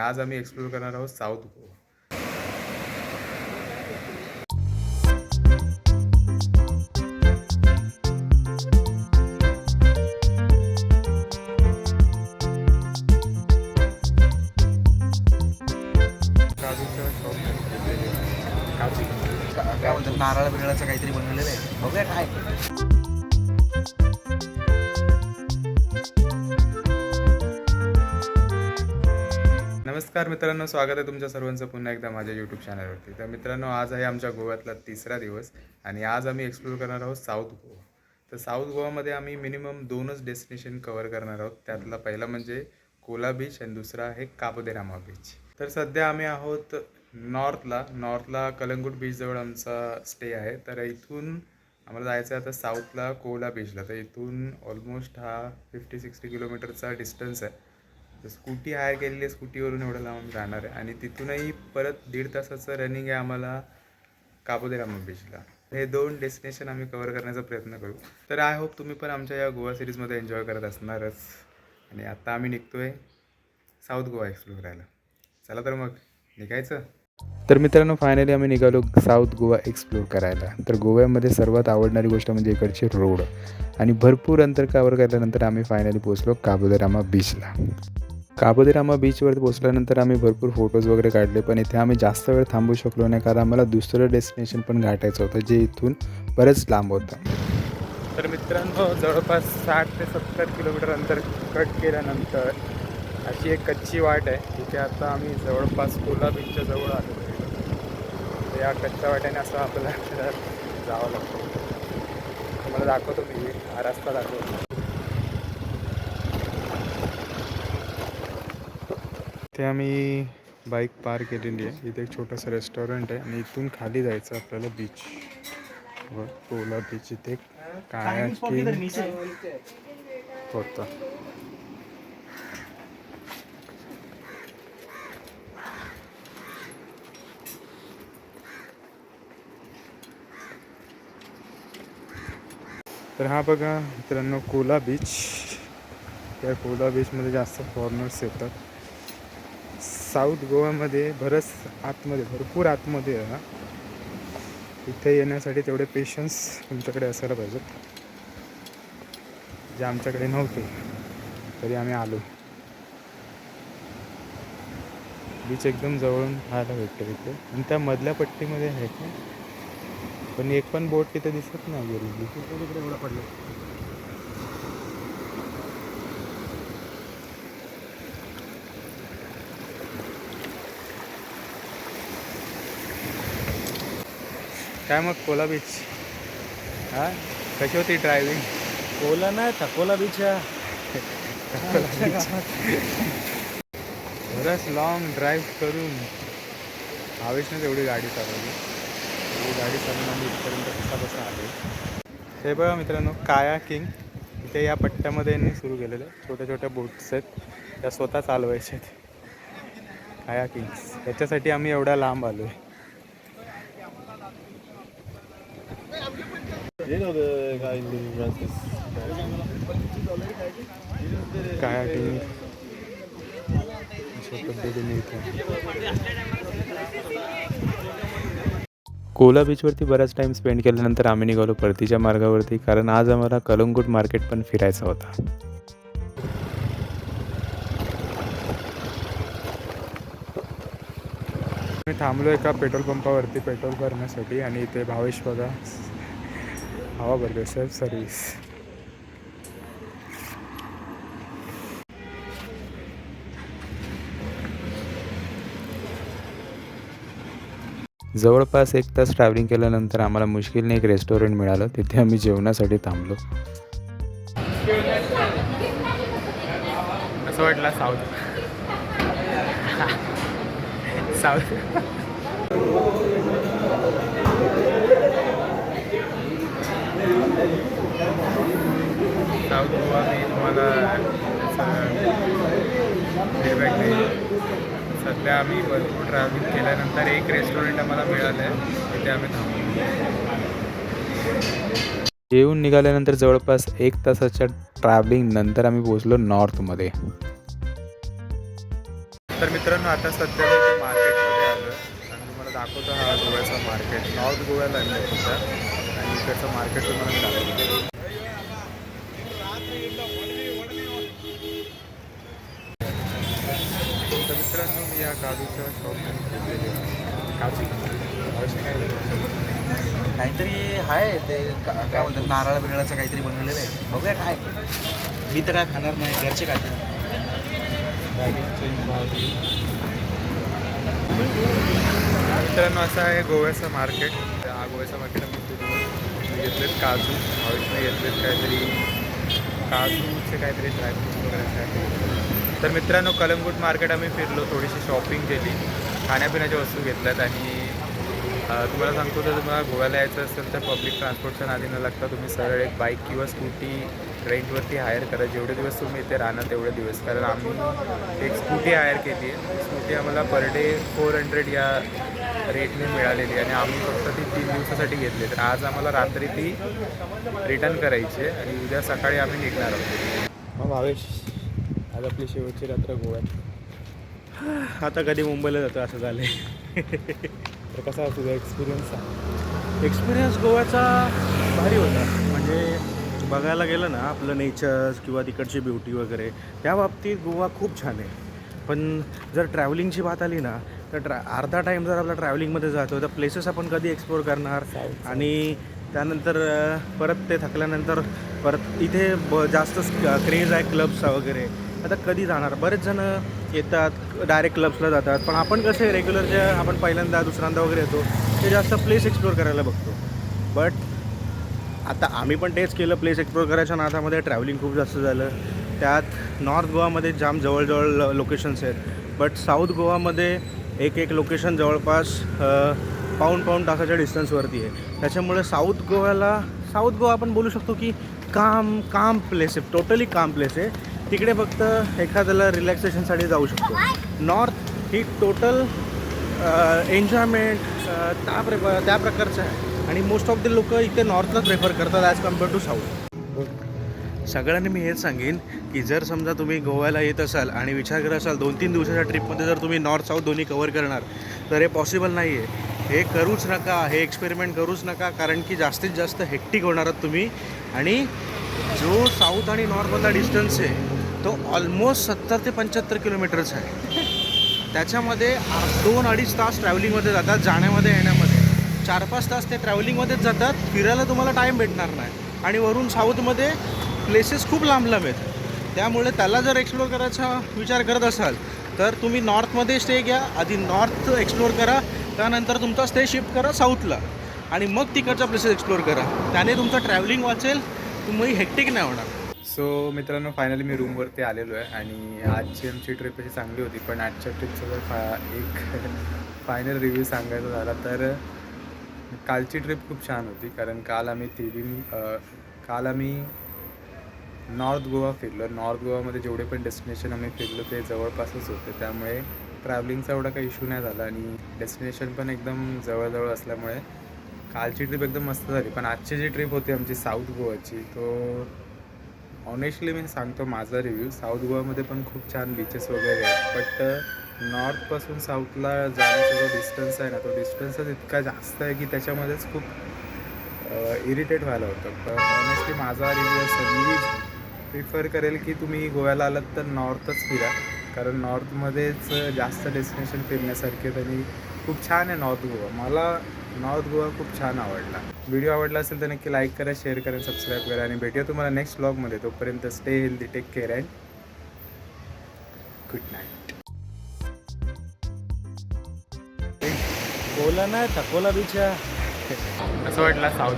आज आम्ही एक्सप्लोर करणार आहोत साऊथ गोवा. काजूचं शॉप काजू काय म्हणतात नारळ बिरळाचं काहीतरी बनवलेलं आहे. बघूया काय. नमस्कार मित्रांनो, स्वागत आहे तुमच्या सर्वांचं पुन्हा एकदा माझ्या यूट्यूब चॅनलवरती. तर मित्रांनो, आज आहे आमच्या गोव्यातला तिसरा दिवस आणि आज आम्ही एक्सप्लोर करणार आहोत साऊथ गोवा. तर साऊथ गोवामध्ये आम्ही मिनिमम 2च डेस्टिनेशन कवर करणार आहोत. त्यातला पहिला म्हणजे कोला बीच आणि दुसरा आहे काबो दे रामा बीच. तर सध्या आम्ही आहोत नॉर्थला कलंगूट बीचजवळ आमचा स्टे आहे. तर इथून आम्हाला जायचं आहे आता साऊथला कोला बीचला. तर इथून ऑलमोस्ट हा 50-60 किलोमीटरचा डिस्टन्स आहे. तर स्कूटी हायर केलेली आहे, स्कूटीवरून एवढं लांब आम्ही जाणार आहे आणि तिथूनही परत 1.5 तासाचं रनिंग आहे आम्हाला काबो दे रामा बीचला. हे 2 डेस्टिनेशन आम्ही कवर करण्याचा प्रयत्न करू. तर आय होप तुम्ही पण आमच्या या गोवा सिरीजमध्ये एन्जॉय करत असणारच. आणि आता आम्ही निघतोय साऊथ गोवा एक्सप्लोर करायला. चला तर मग निघायचं. तर मित्रांनो, फायनली आम्ही निघालो साऊथ गोवा एक्सप्लोर करायला. तर गोव्यामध्ये सर्वात आवडणारी गोष्ट म्हणजे इकडचे रोड आणि भरपूर अंतर कवर केल्यानंतर आम्ही फायनली पोहोचलो काबो दे रामा बीचला. काबो दे रामा बीचवर पोहोचल्यानंतर आम्ही भरपूर फोटोज वगैरे काढले, पण इथे आम्ही जास्त वेळ थांबू शकलो नाही कारण आम्हाला दुसरं डेस्टिनेशन पण गाठायचं होतं जे इथून बरंच लांब होतं. तर मित्रांनो, जवळपास 60 ते 70 किलोमीटर अंतर कट केल्यानंतर अशी एक कच्ची वाट आहे. तिथे आता आम्ही जवळपास कोला बीचच्या जवळ आलो. तर या कच्च्या वाट्याने असं आपल्याला जावं लागतं. तुम्हाला दाखवतो मी, हा रस्ता दाखवतो. इथे आम्ही बाईक पार्क केलेली आहे. इथे एक छोटंसं रेस्टॉरंट आहे आणि इथून खाली जायचं आपल्याला बीच व कोला बीच. इथे कायाकिंग होतं. तर हा बघा मित्रांनो कोला बीच. त्या कोला बीचमध्ये जास्त फॉरेनर्स येतात. साऊथ गोवामध्ये भरपूर आतमध्ये आहे ना. इथे येण्यासाठी तेवढे पेशन्स तुमच्याकडे असायला पाहिजेत, जे आमच्याकडे नव्हते. तरी आम्ही आलो. बीच एकदम जवळून पाहायला भेटतं तिथे आणि त्या मधल्या पट्टीमध्ये आहे का, पण एक पण बोट तिथे दिसत नाही गेली. तिकडे एवढं पडलं. काय मग कोला बीच, हां कशी होती ड्रायव्हिंग? कोला नाही थकोला बीच आहे. बरंच लॉंग ड्राईव्ह करून आवेशनेच एवढी गाडी चालवली. गाडी चालवून आम्ही इथपर्यंत कसा आलो. हे बघा मित्रांनो, कायाकिंग इथे या पट्ट्यामध्ये यांनी सुरू केलेलं आहे. छोट्या छोट्या बोट्स आहेत, त्या स्वतः चालवायच्या आहेत. कायाकिंग्स, त्याच्यासाठी आम्ही एवढ्या लांब आलो आहे. कायाकिंग अशा पद्धतीने इथे. कोला बीचवरती बराच टाईम स्पेंड केल्यानंतर आम्ही निघालो परतीच्या मार्गावरती, कारण आज आम्हाला कलंगूट मार्केट पण फिरायचा होता. मी थांबलो एका पेट्रोल पंपावरती पेट्रोल भरण्यासाठी आणि इथे भावेश बघा हवा भरते, सेल्फ सर्व्हिस. जवळपास 1 तास ट्रॅव्हलिंग केल्यानंतर आम्हाला मुश्किलने एक रेस्टॉरंट मिळालं. तिथे आम्ही जेवणासाठी थांबलो. कसं वाटलं साऊथ गोवा मी तुम्हाला फीडबॅक देईन. सध्या आम्ही भरपूर ट्रॅव्हलिंग केल्यानंतर एक रेस्टॉरंट आम्हाला मिळालं आहे, तिथे आम्ही थांबलो. जेवून निघाल्यानंतर जवळपास 1 तासाच्या ट्रॅव्हलिंग नंतर आम्ही पोहोचलो नॉर्थमध्ये. तर मित्रांनो आता सध्या मी इथे मार्केटमध्ये आलो आणि तुम्हाला दाखवतो हा गोव्याचा मार्केट. नॉर्थ गोव्याला आहे सुद्धा आणि इकडचं मार्केट तुम्हाला मी दाखवतो. तर मित्रांनो मी या काजूच्या शॉपमध्ये घेतलेले काजू आवश्यक आहे. काहीतरी आहे ते काय म्हणतात नारळ बिरळाचं काहीतरी बनवलेलं आहे. बघूया काय. मी तर काय खाणार नाही, घरचे काय. मित्रांनो असं आहे गोव्याचं मार्केट. हा गोव्याचं मार्केट आम्ही घेतलेत काजू आवश्यक घेतलेत काहीतरी काजूचे काहीतरी ड्रायफ्रूट्स वगैरे आहे. तर मित्रांनो कलंगूट मार्केट आम्ही फिरलो, थोडीशी शॉपिंग केली, खाण्यापिण्याच्या वस्तू घेतल्यात आणि तुम्हाला सांगतो जर तुम्हाला गोव्याला यायचं असेल तर पब्लिक ट्रान्सपोर्टच्या नादी न लागता तुम्ही सरळ एक बाईक किंवा स्कूटी रेंटवरती हायर करा. जेवढे दिवस तुम्ही इथे राहणार तेवढे दिवस. कारण आम्ही एक स्कूटी हायर केली आहे. स्कूटी आम्हाला पर डे 400 या रेटने मिळालेली आणि आम्ही फक्त ती 3 दिवसासाठी घेतली. तर आज आम्हाला रात्री ती रिटर्न करायची आहे आणि उद्या सकाळी आम्ही निघणार आहोत. मग भावेश, आज आपली शेवटची रात्र गोव्यात. आता कधी मुंबईला जातो असं झालं तर कसा तुझा एक्सपिरियन्स? एक्सपिरियन्स गोव्याचा भारी होता. म्हणजे बघायला गेलं ना आपलं नेचर्स किंवा तिकडची ब्युटी वगैरे त्या बाबतीत गोवा खूप छान आहे. पण जर ट्रॅव्हलिंगची बात आली ना तर अर्धा टाईम जर आपला ट्रॅव्हलिंगमध्ये जातो तर प्लेसेस आपण कधी एक्सप्लोर करणार आणि त्यानंतर परत ते थकल्यानंतर परत इथे जास्त क्रेज आहे क्लब्सचा वगैरे. आता कधी जाणार? बरेच जण येतात डायरेक्ट क्लब्सला जातात, पण आपण कसे रेग्युलर जे आपण पहिल्यांदा दुसऱ्यांदा वगैरे येतो ते जास्त प्लेस एक्सप्लोर करायला बघतो. बट आता आम्ही पण तेच केलं, प्लेस एक्सप्लोर करायच्या नादामध्ये ट्रॅव्हलिंग खूप जास्त झालं. त्यात नॉर्थ गोवामध्ये जाम जवळजवळ लोकेशन्स आहेत, बट साऊथ गोवामध्ये एक लोकेशन जवळपास पाऊण तासाच्या डिस्टन्सवरती आहे. त्याच्यामुळे साऊथ गोवा आपण बोलू शकतो की काम प्लेस आहे, टोटली काम प्लेस आहे. तिकडे फक्त एखाद्याला रिलॅक्सेशनसाठी जाऊ शकतो. नॉर्थ ही टोटल एन्जॉयमेंट त्या प्रकारचं आहे आणि मोस्ट ऑफ द लोक इथे नॉर्थला प्रेफर करतात ॲज कम्पेअर टू साऊथ. सगळ्यांनी मी हेच सांगेन की जर समजा तुम्ही गोव्याला येत असाल आणि विचार करत असाल 2-3 दिवसाच्या ट्रिपमध्ये जर तुम्ही नॉर्थ साऊथ दोन्ही कवर करणार तर हे पॉसिबल नाही आहे. हे करूच नका, हे एक्सपेरिमेंट करूच नका, कारण की जास्तीत जास्त हेक्टिक होणार आहात तुम्ही. आणि जो साऊथ आणि नॉर्थमधला डिस्टन्स आहे तो ऑलमोस्ट 70 ते 75 किलोमीटरचा आहे. त्याच्यामध्ये 2-2.5 तास ट्रॅव्हलिंगमध्ये जातात, जाण्यामध्ये येण्यामध्ये 4-5 तास ते ट्रॅव्हलिंगमध्येच जातात. फिरायला तुम्हाला टाईम भेटणार नाही आणि वरून साऊथमध्ये प्लेसेस खूप लांब आहे. त्यामुळे त्याला जर एक्सप्लोर करायचा विचार करत असाल तर तुम्ही नॉर्थमध्ये स्टे घ्या, आधी नॉर्थ एक्सप्लोर करा, त्यानंतर तुमचा स्टे शिफ्ट करा साऊथला आणि मग तिकडचा प्लेसेस एक्सप्लोर करा. त्याने तुमचं ट्रॅव्हलिंग वाचेल, तुम्ही हेक्टिक नाही होणार. सो मित्रांनो फायनली मी रूमवरती आलेलो आहे आणि आजची आमची ट्रिप अशी चांगली होती. पण आजच्या ट्रिपचा जर एक फायनल रिव्ह्यू सांगायचा झाला तर कालची ट्रिप खूप छान होती. कारण काल आम्ही नॉर्थ गोवा फिरलो. नॉर्थ गोवामध्ये जेवढे पण डेस्टिनेशन आम्ही फिरलो ते जवळपासच होते, त्यामुळे ट्रॅव्हलिंगचा एवढा काही इश्यू नाही झाला आणि डेस्टिनेशन पण एकदम जवळजवळ असल्यामुळे कालची ट्रिप एकदम मस्त झाली. पण आजची जी ट्रिप होती आमची साऊथ गोवाची, तो ऑनेस्टली मी सांगतो माझा रिव्ह्यू, साऊथ गोवामध्ये पण खूप छान बीचेस वगैरे आहेत, बट नॉर्थपासून साऊथला जाण्याचा जो डिस्टन्स आहे ना तो डिस्टन्सच इतका जास्त आहे की त्याच्यामध्येच खूप इरिटेट व्हायला होतं. पण ऑनेस्टली माझा रिव्ह्यू असं मी प्रिफर करेल की तुम्ही गोव्याला आलात तर नॉर्थच फिरा, कारण नॉर्थमध्येच जास्त डेस्टिनेशन फिरण्यासारखे आणि खूप छान आहे नॉर्थ गोवा. मला नॉर्थ गोवा खूप छान आवडला. व्हिडिओ आवडला असेल तर नक्की लाईक करा, शेअर करा, सबस्क्राईब करा आणि भेटूया तुम्हाला नेक्स्ट व्लॉगमध्ये. तोपर्यंत stay healthy, take care and good night. बोला ना थकोला बिचा. असं वाटलं साऊथ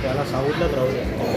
त्याला साऊथलाच राहू द्या.